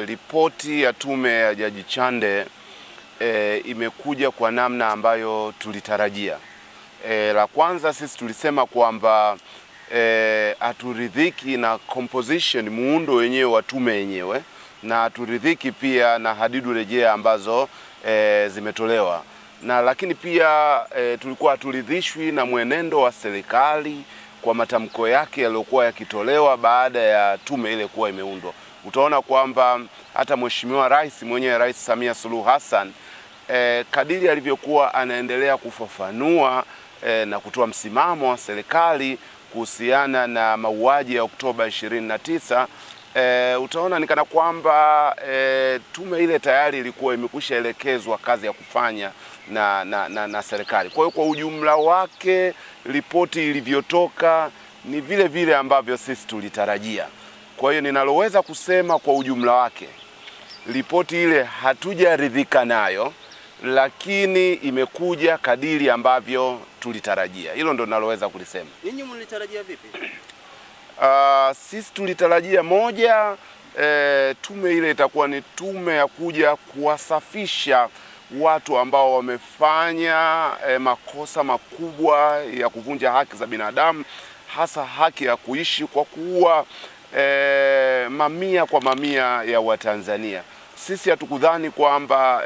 Ripoti ya tume ya Jaji Chande imekuja kwa namna ambayo tulitarajia. La kwanza sisi tulisema kwamba haturidhiki na composition, muundo wenyewe wa tume yenyewe, na haturidhiki pia na hadidu rejea ambazo zimetolewa, na lakini pia tulikuwa haturidhishwi na mwenendo wa serikali kwa matamko yake yaliyokuwa yakitolewa baada ya tume ile kuwa imeundwa. Utaona kwamba hata Mheshimiwa Rais mwenyewe, Rais Samia Suluhu Hassan, kadiri alivyokuwa anaendelea kufafanua na kutoa msimamo wa serikali kuhusiana na mauaji ya Oktoba 29, utaona ni kana kwamba tume ile tayari ilikuwa imekwisha elekezwa kazi ya kufanya na serikali. Kwa hiyo kwa ujumla wake ripoti ilivyotoka ni vile vile ambavyo sisi tulitarajia. Kwa hiyo ninaloweza kusema kwa ujumla wake, ripoti ile hatujaridhika nayo, lakini imekuja kadiri ambavyo tulitarajia. Hilo ndo ninaloweza kulisema. Ninyi mlitarajia vipi? Sisi tulitarajia moja, tume ile itakuwa ni tume ya kuja kuwasafisha watu ambao wamefanya makosa makubwa ya kuvunja haki za binadamu, hasa haki ya kuishi kwa kuua mamia kwa mamia ya Watanzania. Sisi hatukudhani kwamba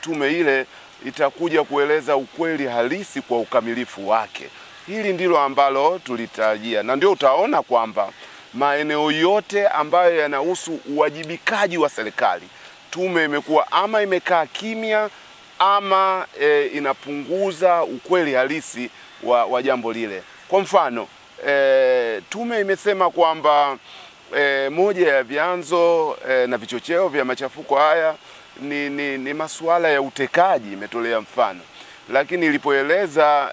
tume ile itakuja kueleza ukweli halisi kwa ukamilifu wake. Hili ndilo ambalo tulitarajia, na ndio utaona kwamba maeneo yote ambayo yanahusu uwajibikaji wa serikali, tume imekuwa ama imekaa kimya ama inapunguza ukweli halisi wa jambo lile. Kwa mfano, tume imesema kwamba moja ya vyanzo na vichocheo vya machafuko haya ni masuala ya utekaji, imetolea mfano. Lakini ilipoeleza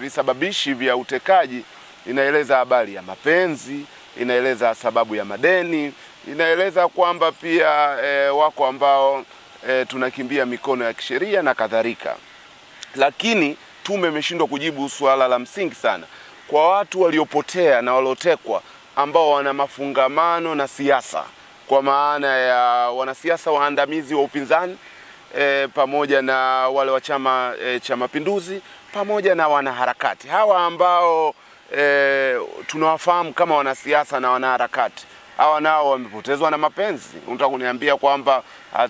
visababishi vya utekaji, inaeleza habari ya mapenzi, inaeleza sababu ya madeni, inaeleza kwamba pia wako ambao tunakimbia mikono ya kisheria na kadhalika. Lakini tume imeshindwa kujibu suala la msingi sana kwa watu waliopotea na waliotekwa ambao wana mafungamano na siasa, kwa maana ya wanasiasa waandamizi wa upinzani pamoja na wale wa Chama cha Mapinduzi pamoja na wanaharakati. Hawa ambao tunawafahamu kama wanasiasa na wanaharakati, hawa nao wamepotezwa na mapenzi. Unataka kuniambia kwamba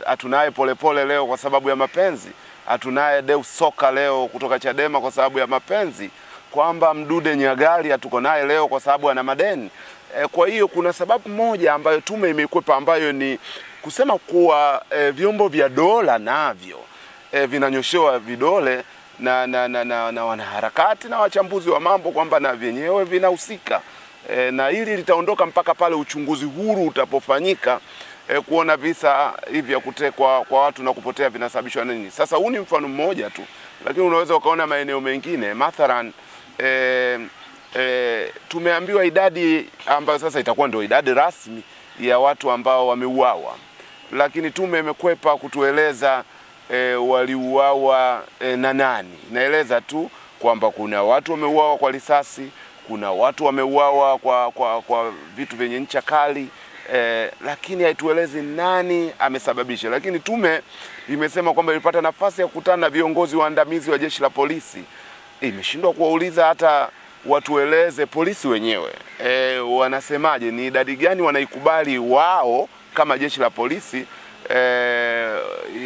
hatunaye Polepole leo kwa sababu ya mapenzi? Hatunaye Deus Soka leo kutoka Chadema kwa sababu ya mapenzi? Kwamba Mdude Nyagali hatuko naye leo kwa sababu ana madeni? Kwa hiyo kuna sababu moja ambayo tume imekwepa, ambayo ni kusema kuwa vyombo vya dola navyo vinanyoshewa vidole na wanaharakati na wachambuzi wa mambo kwamba na vyenyewe vinahusika, na hili litaondoka mpaka pale uchunguzi huru utapofanyika kuona visa hivi vya kutekwa kwa watu na kupotea vinasababishwa nini. Sasa huu ni mfano mmoja tu, lakini unaweza ukaona maeneo mengine. Mathalan, tumeambiwa idadi ambayo sasa itakuwa ndio idadi rasmi ya watu ambao wameuawa, lakini tume imekwepa kutueleza waliuawa na nani. Inaeleza tu kwamba kuna watu wameuawa kwa risasi, kuna watu wameuawa kwa vitu vyenye ncha kali, lakini haituelezi nani amesababisha. Lakini tume imesema kwamba ilipata nafasi ya kukutana na viongozi waandamizi wa jeshi la polisi, imeshindwa kuwauliza hata watueleze polisi wenyewe wanasemaje, ni idadi gani wanaikubali wao kama jeshi la polisi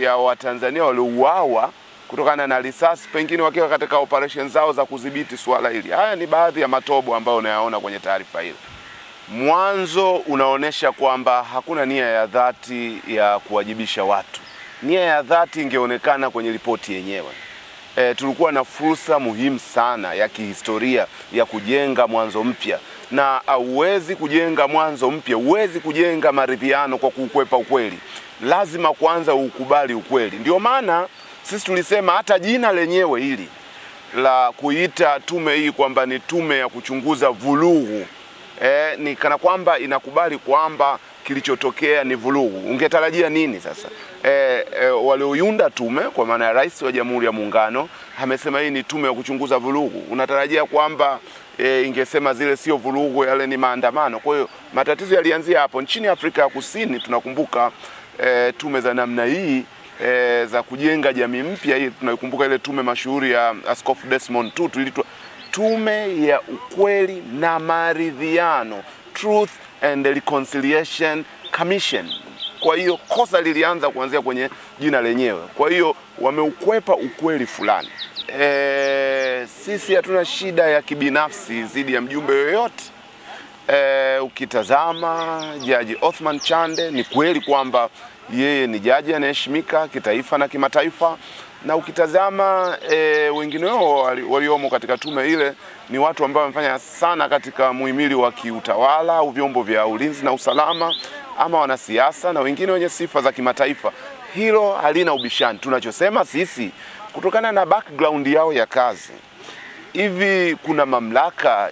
ya Watanzania waliouawa kutokana na risasi, pengine wakiwa katika operation zao za kudhibiti swala hili. Haya ni baadhi ya matobo ambayo unayaona kwenye taarifa hili. Mwanzo unaonesha kwamba hakuna nia ya dhati ya kuwajibisha watu. Nia ya dhati ingeonekana kwenye ripoti yenyewe. Tulikuwa na fursa muhimu sana ya kihistoria ya kujenga mwanzo mpya, na hauwezi kujenga mwanzo mpya, huwezi kujenga maridhiano kwa kukwepa ukweli. Lazima kwanza ukubali ukweli. Ndio maana sisi tulisema hata jina lenyewe hili la kuita tume hii kwamba ni tume ya kuchunguza vurugu, ni kana kwamba inakubali kwamba kilichotokea ni vurugu. Ungetarajia nini sasa? Walioiunda tume kwa maana ya Rais wa Jamhuri ya Muungano amesema hii ni tume ya kuchunguza vurugu. Unatarajia kwamba ingesema zile sio vurugu, yale ni maandamano. Kwa hiyo matatizo yalianzia hapo. Nchini Afrika ya Kusini tunakumbuka tume za namna hii za kujenga jamii mpya. Hii tunaikumbuka ile tume mashuhuri ya Askofu Desmond Tutu, ilitwa tume ya ukweli na maridhiano, Truth and Reconciliation Commission. Kwa hiyo kosa lilianza kuanzia kwenye jina lenyewe. Kwa hiyo wameukwepa ukweli fulani. Sisi hatuna shida ya kibinafsi dhidi ya mjumbe yoyote. Ukitazama Jaji Othman Chande, ni kweli kwamba yeye ni jaji anaheshimika kitaifa na kimataifa, na ukitazama wengineo waliomo katika tume ile ni watu ambao wamefanya sana katika muhimili wa kiutawala au vyombo vya ulinzi na usalama, ama wanasiasa na wengine wenye sifa za kimataifa. Hilo halina ubishani. Tunachosema sisi, kutokana na background yao ya kazi, hivi kuna mamlaka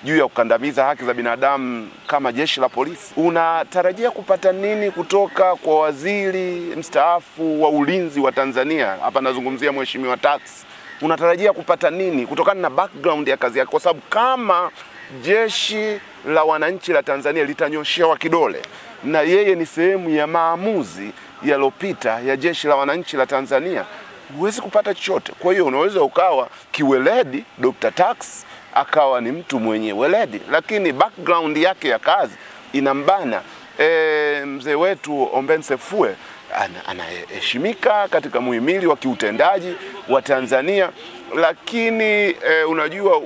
juu ya kukandamiza haki za binadamu kama jeshi la polisi? Unatarajia kupata nini kutoka kwa waziri mstaafu wa ulinzi wa Tanzania? Hapa nazungumzia Mheshimiwa Tax. Unatarajia kupata nini kutokana na background ya kazi yake? Kwa sababu kama jeshi la wananchi la Tanzania litanyoshewa kidole na yeye ni sehemu ya maamuzi yalopita ya jeshi la wananchi la Tanzania, huwezi kupata chochote. Kwa hiyo unaweza ukawa kiweledi, Dr. Tax akawa ni mtu mwenye weledi, lakini background yake ya kazi inambana. Mzee wetu Ombensefue anaheshimika katika muhimili wa kiutendaji wa Tanzania, lakini unajua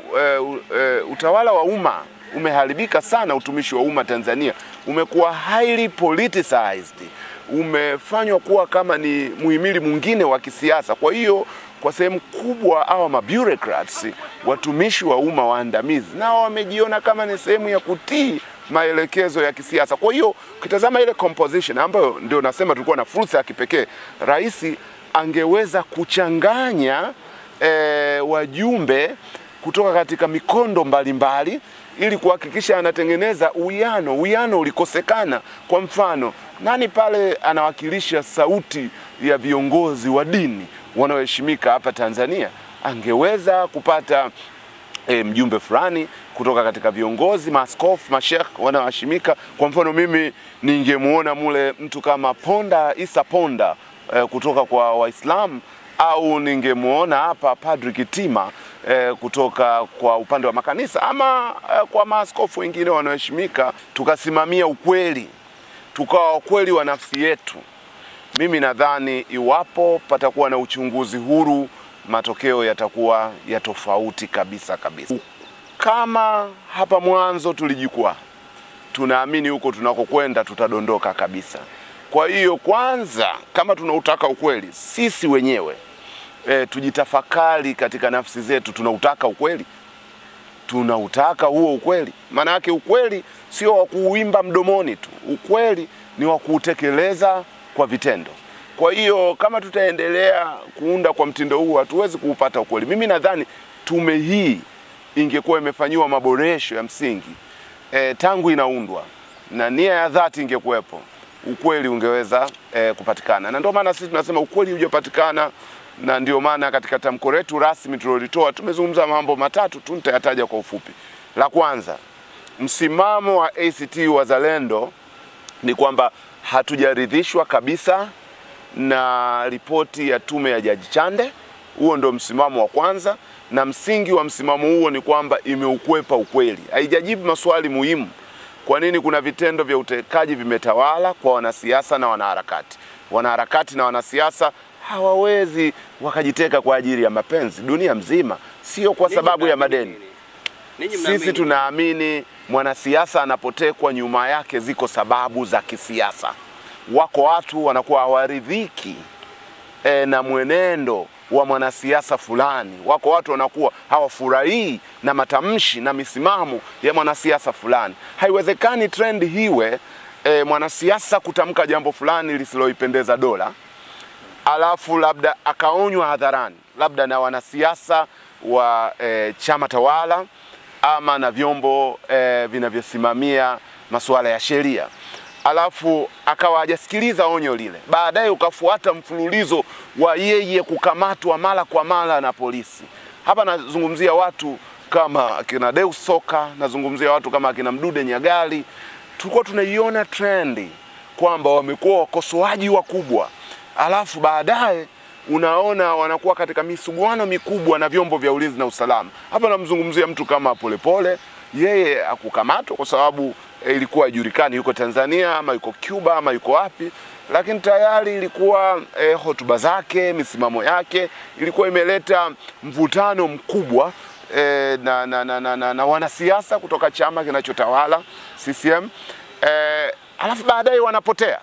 utawala wa umma umeharibika sana. Utumishi wa umma Tanzania umekuwa highly politicized, umefanywa kuwa kama ni muhimili mwingine wa kisiasa. Kwa hiyo kwa sehemu kubwa hawa mabureaucrats, watumishi wa umma waandamizi, nao wamejiona kama ni sehemu ya kutii maelekezo ya kisiasa. Kwa hiyo ukitazama ile composition ambayo ndio nasema tulikuwa na fursa ya kipekee, rais angeweza kuchanganya wajumbe kutoka katika mikondo mbalimbali ili kuhakikisha anatengeneza uwiano ulikosekana. Kwa mfano, nani pale anawakilisha sauti ya viongozi wa dini wanaoheshimika hapa Tanzania? Angeweza kupata mjumbe fulani kutoka katika viongozi, maaskofu, mashekh wanaoheshimika. Kwa mfano, mimi ningemuona mule mtu kama Isa Ponda kutoka kwa Waislamu, au ningemuona hapa Padri Kitima kutoka kwa upande wa makanisa, ama kwa maaskofu wengine wanaoheshimika. Tukasimamia ukweli, tukawa ukweli wa nafsi yetu. Mimi nadhani iwapo patakuwa na uchunguzi huru, matokeo yatakuwa ya tofauti kabisa. Kama hapa mwanzo tulijikwaa, tunaamini huko tunakokwenda tutadondoka kabisa. Kwa hiyo kwanza, kama tunautaka ukweli, sisi wenyewe tujitafakari katika nafsi zetu. Tunautaka ukweli? Tunautaka huo ukweli? Maana yake ukweli sio wa kuuimba mdomoni tu, ukweli ni wa kuutekeleza kwa vitendo. Kwa hiyo kama tutaendelea kuunda kwa mtindo huu, hatuwezi kuupata ukweli. Mimi nadhani tume hii ingekuwa imefanyiwa maboresho ya msingi tangu inaundwa, na nia ya dhati ingekuwepo, ukweli ungeweza kupatikana. Na ndio maana sisi tunasema ukweli hujapatikana, na ndio maana katika tamko letu rasmi tulilolitoa tumezungumza mambo matatu tu, nitayataja kwa ufupi. La kwanza, msimamo wa ACT Wazalendo ni kwamba hatujaridhishwa kabisa na ripoti ya tume ya Jaji Chande. Huo ndio msimamo wa kwanza, na msingi wa msimamo huo ni kwamba imeukwepa ukweli, haijajibu maswali muhimu. Kwa nini kuna vitendo vya utekaji vimetawala kwa wanasiasa na wanaharakati? Wanaharakati na wanasiasa hawawezi wakajiteka kwa ajili ya mapenzi dunia mzima, sio kwa sababu ya madeni. Sisi tunaamini mwanasiasa anapotekwa, nyuma yake ziko sababu za kisiasa. Wako watu wanakuwa hawaridhiki na mwenendo wa mwanasiasa fulani. Wako watu wanakuwa hawafurahii na matamshi na misimamo ya mwanasiasa fulani. Haiwezekani trend hiwe mwanasiasa kutamka jambo fulani lisiloipendeza dola, alafu labda akaonywa hadharani, labda na wanasiasa wa chama tawala ama na vyombo vinavyosimamia masuala ya sheria, alafu akawa hajasikiliza onyo lile. Baadaye ukafuata mfululizo wa yeye kukamatwa mara kwa mara na polisi. Hapa nazungumzia watu kama akina Deus Soka, nazungumzia watu kama akina Mdude Nyagali, tulikuwa tunaiona trendi kwamba wamekuwa wakosoaji wakubwa, alafu baadaye unaona wanakuwa katika misuguano mikubwa na vyombo vya ulinzi na usalama. Hapa namzungumzia mtu kama Polepole, yeye akukamatwa kwa sababu ilikuwa haijulikani yuko Tanzania ama yuko Cuba ama yuko wapi, lakini tayari ilikuwa hotuba zake, misimamo yake ilikuwa imeleta mvutano mkubwa na wanasiasa kutoka chama kinachotawala CCM. Alafu baadaye wanapotea.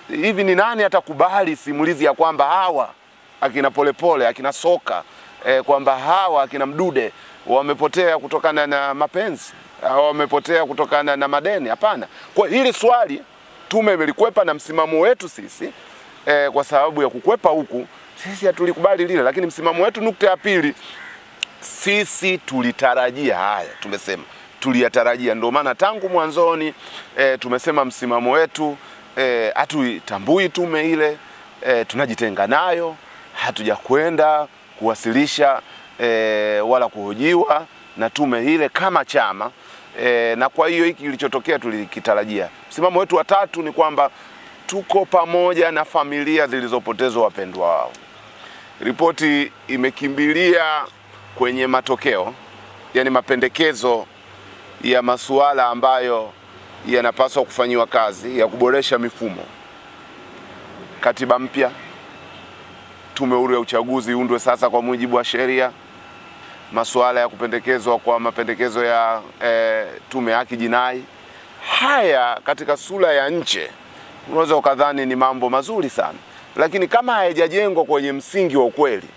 Hivi ni nani atakubali simulizi ya kwamba hawa akina Polepole, akina Soka, kwamba hawa akina Mdude wamepotea kutokana na mapenzi, wamepotea kutokana na madeni? Hapana. Kwa hili swali tume imelikwepa na msimamo wetu sisi, kwa sababu ya kukwepa huku sisi hatulikubali lile, lakini msimamo wetu, nukta ya pili, sisi tulitarajia haya, tumesema tuliyatarajia. Ndio maana tangu mwanzoni tumesema msimamo wetu hatuitambui tume ile, tunajitenga nayo, hatuja kwenda kuwasilisha wala kuhojiwa na tume ile kama chama, na kwa hiyo hiki kilichotokea tulikitarajia. Msimamo wetu wa tatu ni kwamba tuko pamoja na familia zilizopotezwa wapendwa wao. Ripoti imekimbilia kwenye matokeo, yani mapendekezo ya masuala ambayo yanapaswa kufanyiwa kazi ya kuboresha mifumo. Katiba mpya, tume huru ya uchaguzi undwe sasa kwa mujibu wa sheria, masuala ya kupendekezwa kwa mapendekezo ya tume ya haki jinai. Haya katika sura ya nje unaweza ukadhani ni mambo mazuri sana, lakini kama hayajajengwa kwenye msingi wa ukweli,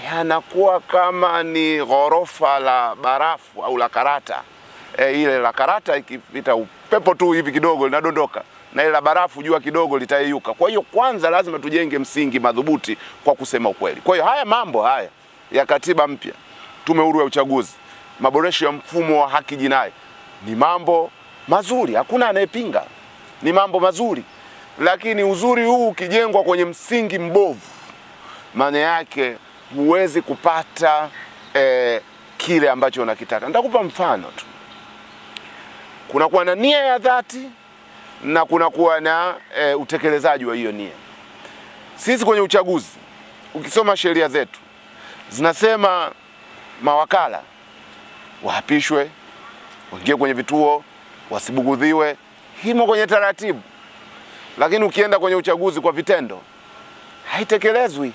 yanakuwa kama ni ghorofa la barafu au la karata. Ile la karata ikipita upepo tu hivi kidogo linadondoka, na ile la barafu jua kidogo litayeyuka. Kwa hiyo kwanza lazima tujenge msingi madhubuti kwa kusema ukweli. Kwa hiyo haya mambo haya ya katiba mpya, tume huru ya uchaguzi, maboresho ya mfumo wa haki jinai ni mambo mazuri, hakuna anayepinga, ni mambo mazuri. Lakini uzuri huu ukijengwa kwenye msingi mbovu, maana yake huwezi kupata kile ambacho unakitaka. Nitakupa mfano tu. Kunakuwa na nia ya dhati na kunakuwa na utekelezaji wa hiyo nia. Sisi kwenye uchaguzi, ukisoma sheria zetu zinasema mawakala waapishwe, waingie kwenye vituo, wasibugudhiwe, himo kwenye taratibu. Lakini ukienda kwenye uchaguzi kwa vitendo, haitekelezwi.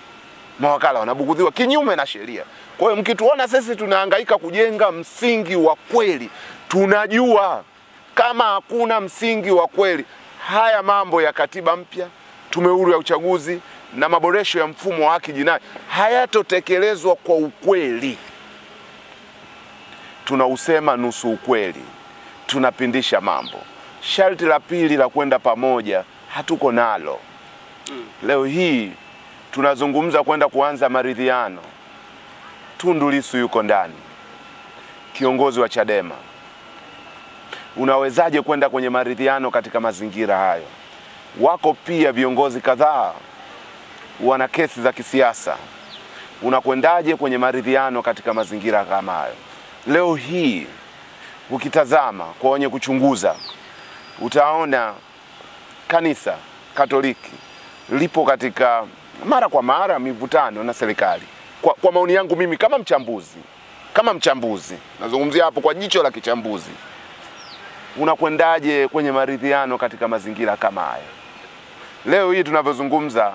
Mawakala wanabugudhiwa kinyume na sheria. Kwa hiyo mkituona sisi tunahangaika kujenga msingi wa kweli, tunajua kama hakuna msingi wa kweli, haya mambo ya katiba mpya, tume huru ya uchaguzi na maboresho ya mfumo wa haki jinai hayatotekelezwa kwa ukweli. Tunausema nusu ukweli, tunapindisha mambo. Sharti la pili la kwenda pamoja hatuko nalo. Leo hii tunazungumza kwenda kuanza maridhiano. Tundu Lissu yuko ndani, kiongozi wa Chadema. Unawezaje kwenda kwenye maridhiano katika mazingira hayo? Wako pia viongozi kadhaa wana kesi za kisiasa. Unakwendaje kwenye maridhiano katika mazingira kama hayo? Leo hii ukitazama kwa wenye kuchunguza, utaona kanisa Katoliki lipo katika mara kwa mara mivutano na serikali. Kwa maoni yangu mimi kama mchambuzi, nazungumzia hapo kwa jicho la kichambuzi, unakwendaje kwenye maridhiano katika mazingira kama haya? Leo hii tunavyozungumza,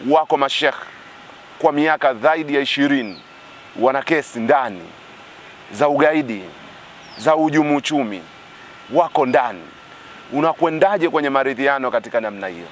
wako mashekh kwa miaka zaidi ya 20 wana kesi ndani za ugaidi, za uhujumu uchumi, wako ndani. Unakwendaje kwenye maridhiano katika namna hiyo?